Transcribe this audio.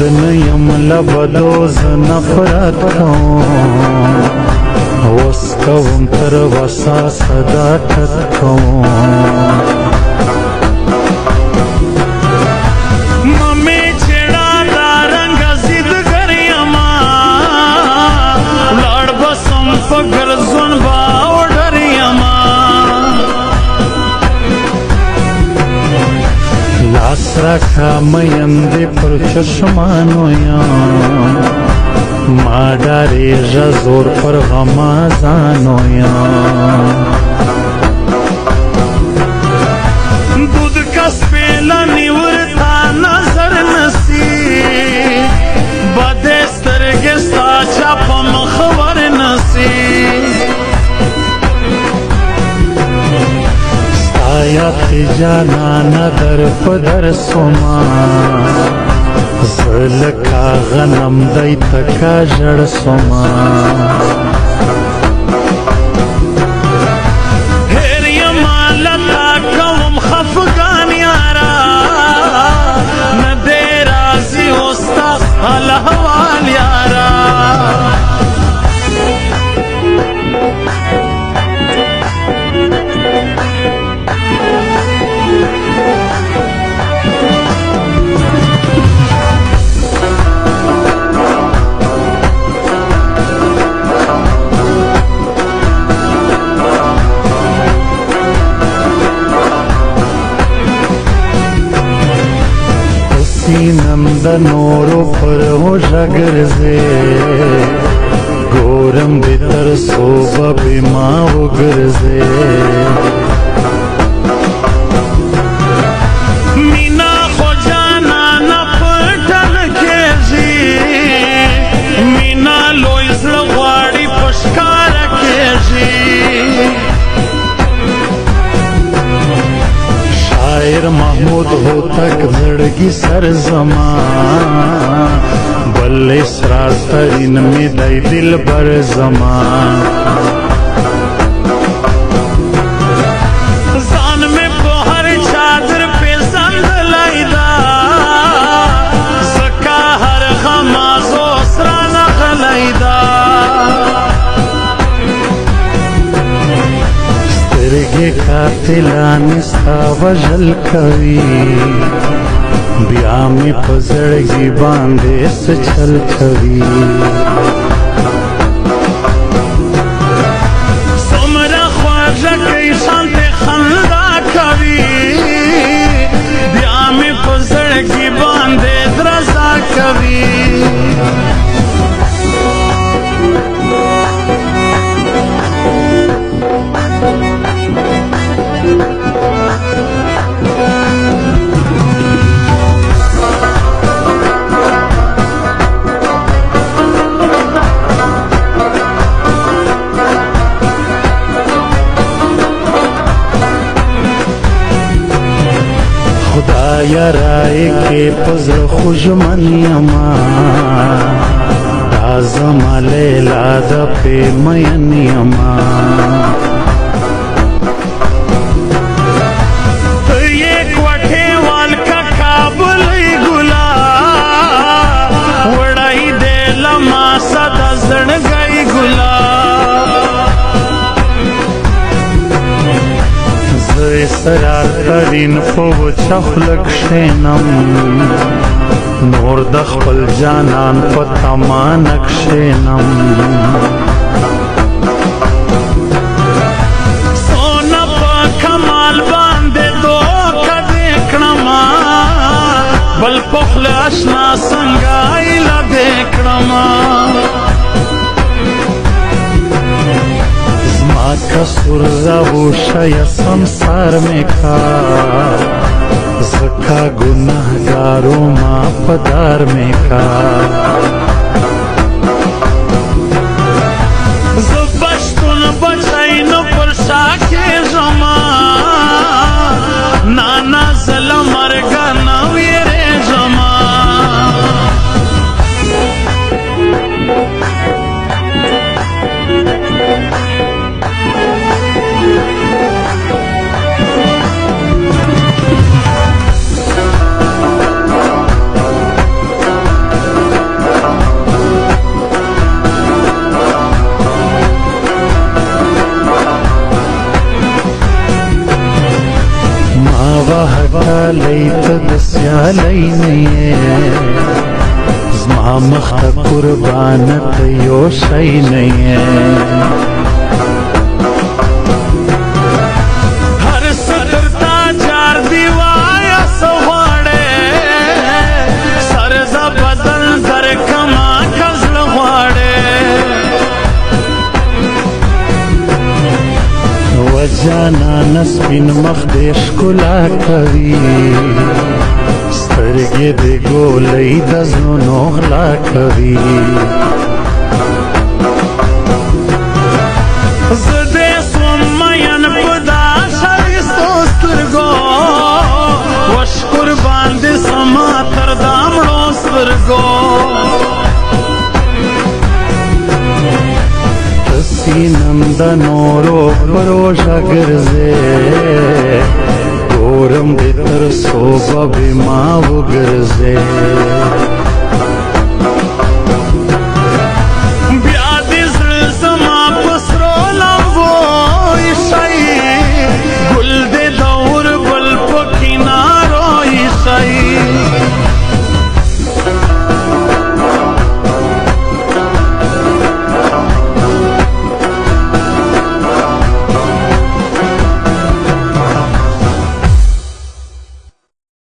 دنیم لبدوز نفرت کوم وس کوم تر وسا صداقت کوم ممی چڑا دارنگ زید گریما لڑ بسم پگر زن باو ڈریما لاس راکا میندی پر چشمانو یم ما ڈاریږه زور پر غمازانو یم دود کس پیلا نیورتا نظر نسی بده سترگستا چاپم خبر نسی ستایت جانانا در پدر سوما زلکا غنم دی تکا جڑ سوما هیر یمالتا کوم خفگان یارا ندی رازی استا الحوال یارا سینم د نورو پر هوژه ګرځې ګورم دې تر صوبه بې ما وګرځې مینا خو جانانا پټل کېږي مینا لوی زړه غواړي په ښکاره کېږي شاعر محمود هوتک زړګي سر زما بل اسرار ترین می دی دل بر زما ځان مې په هر چادر پېژندلی ده ځکه هر غمازو سرانه غلی ده سترګې قاتلانې ستا وژل کوي بیا مې په زړګي باندې څه چل کوي څومره خواږه کوي شانتې خندا کوي بیا مې په زړګي باندې درزا کوي خدایا رای کې پزړه خوږمن یما دا زما لیلا د پې مین یما ته یې کوټې وال کا کابلۍ ګلا وړی دې له ما سده زړګی ګلا زه اسرار ترین په وچه خوله کښېنم نور د خپل جانان په تمانه کښېنم سونه په کمال باندې دوکه دې کړمه بل په خوله اشنا څنګه ایله دې کړمه زما کسور زبوشه یا سمسار میں کا زکا گناہگارو ما پدار میں کا زبشتون بچائی نو پر شاکی جما نانا ظلم مرگا نویرے جما سیالی نه زما مخ ته قربان ته یو شی نه هر ستر تا جار دیوایا سواړې سر ز بدل در کما کزل غواړې و جانان سپین مخ دې ښکلا کوي سترګې دې ګولۍ د زړونو غلا کوي زه دې سوم مین په دا ښایستو سترګو وش قربان دې سما تر دا مړو سترګو سینم د نورو پروژه ګرځې ګورم دې تر صبح به ما وګرځې